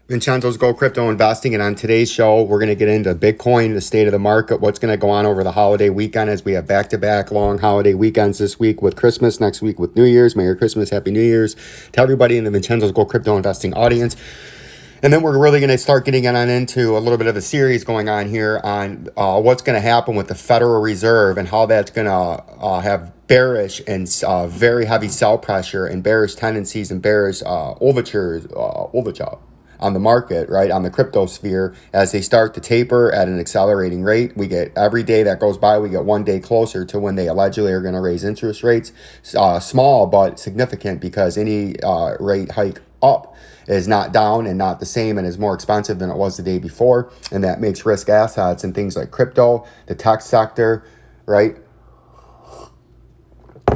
Vincenzo's Go Crypto Investing, and on today's show, we're going to get into Bitcoin, the state of the market, what's going to go on over the holiday weekend as we have back-to-back long holiday weekends this week with Christmas, next week with New Year's. Merry Christmas, Happy New Year's to everybody in the Vincenzo's Go Crypto Investing audience. And then we're really going to start getting on into a little bit of a series going on here on what's going to happen with the Federal Reserve and how that's going to have bearish and very heavy sell pressure and bearish tendencies and bearish overture on the market, right, on the crypto sphere as they start to taper at an accelerating rate. We get every day that goes by, we get one day closer to when they allegedly are going to raise interest rates. Small but significant, because any rate hike up is not down and not the same and is more expensive than it was the day before. And that makes risk assets and things like crypto, the tech sector, right,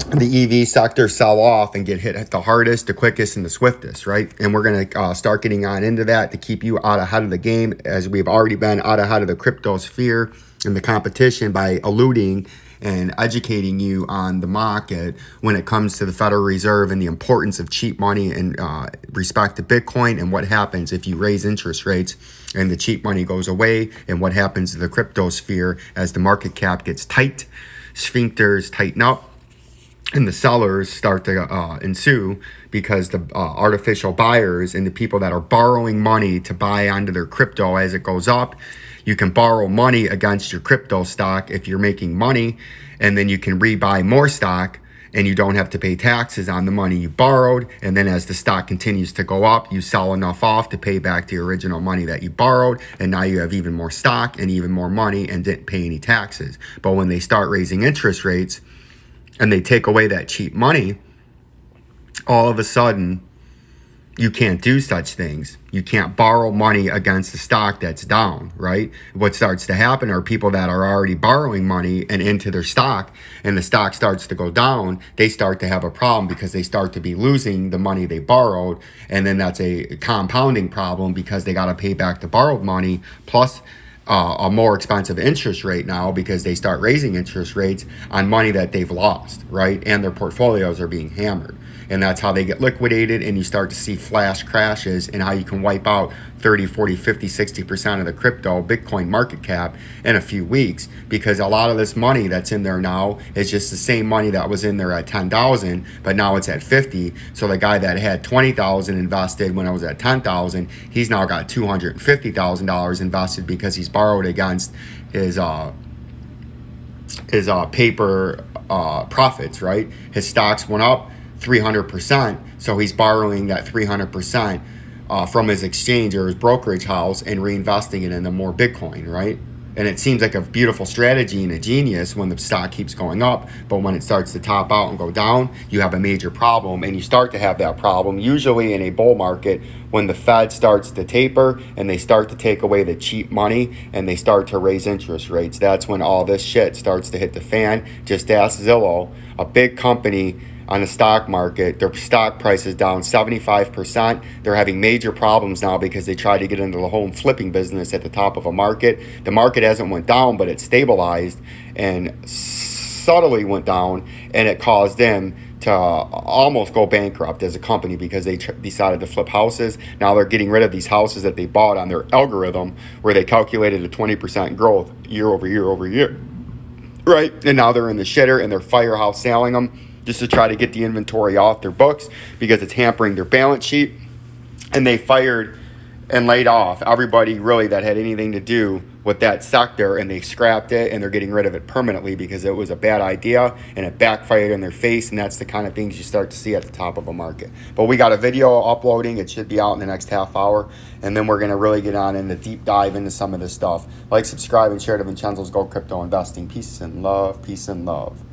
the EV sector sell off and get hit the hardest, the quickest, and the swiftest, right? And we're going to start getting on into that to keep you out ahead of the game, as we've already been out ahead of the crypto sphere and the competition by alluding and educating you on the market when it comes to the Federal Reserve and the importance of cheap money in respect to Bitcoin, and what happens if you raise interest rates and the cheap money goes away, and what happens to the crypto sphere as the market cap gets tight, sphincters tighten up, and the sellers start to ensue, because the artificial buyers and the people that are borrowing money to buy onto their crypto as it goes up. You can borrow money against your crypto stock if you're making money, and then you can rebuy more stock and you don't have to pay taxes on the money you borrowed. And then as the stock continues to go up, you sell enough off to pay back the original money that you borrowed, and now you have even more stock and even more money and didn't pay any taxes. But when they start raising interest rates and they take away that cheap money, all of a sudden, you can't do such things. You can't borrow money against the stock that's down, right? What starts to happen are people that are already borrowing money and into their stock, and the stock starts to go down, they start to have a problem because they start to be losing the money they borrowed. And then that's a compounding problem, because they got to pay back the borrowed money, plus a more expensive interest rate now, because they start raising interest rates on money that they've lost, right? And their portfolios are being hammered. And that's how they get liquidated, and you start to see flash crashes, and how you can wipe out 30, 40, 50, 60% of the crypto Bitcoin market cap in a few weeks, because a lot of this money that's in there now is just the same money that was in there at 10,000, but now it's at 50. So the guy that had 20,000 invested when I was at 10,000, he's now got $250,000 invested, because he's borrowed against his paper profits, right? His stocks went up 300%, so he's borrowing that 300% from his exchange or his brokerage house and reinvesting it into more Bitcoin, right? And it seems like a beautiful strategy and a genius when the stock keeps going up, but when it starts to top out and go down, you have a major problem. And you start to have that problem usually in a bull market when the Fed starts to taper and they start to take away the cheap money and they start to raise interest rates. That's when all this shit starts to hit the fan. Just ask Zillow, a big company on the stock market. Their stock price is down 75%. They're having major problems now because they tried to get into the home flipping business at the top of a market. The market hasn't went down, but it stabilized and subtly went down, and it caused them to almost go bankrupt as a company, because they decided to flip houses. Now they're getting rid of these houses that they bought on their algorithm, where they calculated a 20% growth year over year, right? And now they're in the shitter and they're firehouse selling them just to try to get the inventory off their books, because it's hampering their balance sheet. And they fired and laid off everybody really that had anything to do with that sector, and they scrapped it, and they're getting rid of it permanently because it was a bad idea and it backfired in their face. And that's the kind of things you start to see at the top of a market. But we got a video uploading. It should be out in the next half hour, and then we're going to really get on in the deep dive into some of this stuff. Like, subscribe, and share to Vincenzo's Go Crypto Investing. Peace and love.